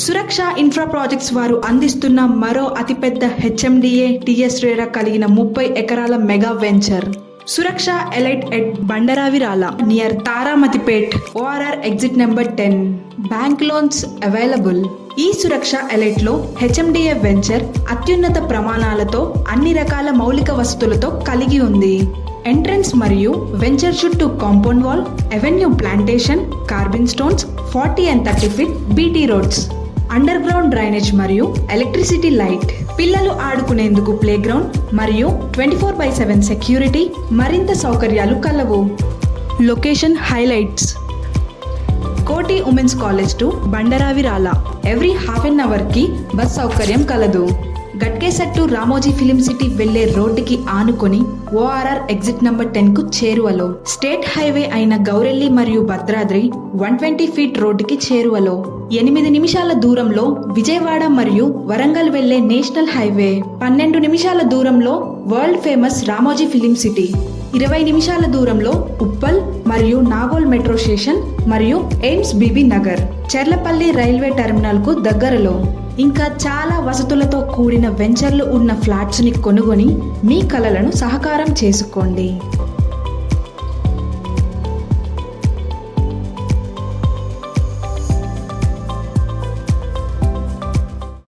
సురక్ష infra projects వారు అందిస్తున్న మరో అతిపెద్ద హెచ్ఎండిఏ టీఎస్ రేరా కలిగిన 30 ఎకరాల mega venture Suraksha elite at Bandaravirala near Taramatipet ORR exit number 10. Bank loans available. ఈ సురక్ష ఎలైట్ లో హెచ్ఎండిఏ వెంచర్ అత్యున్నత ప్రమాణాలతో అన్ని రకాల మౌలిక వసతులతో కలిగి ఉంది. ఎంట్రన్స్ మరియు వెంచర్ చుట్టూ compound wall, avenue plantation, carbon stones, 40 and 30 feet BT roads, under ground drainage మరియు ఎలక్ట్రిసిటీ లైట్, పిల్లలు ఆడుకునేందుకు ప్లే గ్రౌండ్ మరియు 24/7 సెక్యూరిటీ, మరింత సౌకర్యాలు కలవు. Location highlights: Koti women's college to Bandaravirala every half an hour కి బస్ సౌకర్యం కలదు. Ghatkesar to Ramoji film city వెళ్లే రోడ్డుకి ఆనుకొని ఓఆర్ఆర్ ఎగ్జిట్ నంబర్ 10 కు చేరువలో, స్టేట్ హైవే అయిన గౌరెల్లి మరియు భద్రాద్రి 120 feet రోడ్డుకి చేరువలో, 8 నిమిషాల దూరంలో విజయవాడ మరియు వరంగల్ వెళ్లే నేషనల్ హైవే, 12 నిమిషాల దూరంలో world famous Ramoji film city, 20 నిమిషాల దూరంలో ఉప్పల్ మరియు నాగోల్ మెట్రో స్టేషన్ మరియు AIIMS Bibi Nagar, Cherlapalli railway terminal కు దగ్గరలో. ఇంకా చాలా వసతులతో కూడిన వెంచర్లు ఉన్న ఫ్లాట్స్ ని కొనుగొని మీ కలలను సహకారం చేసుకోండి.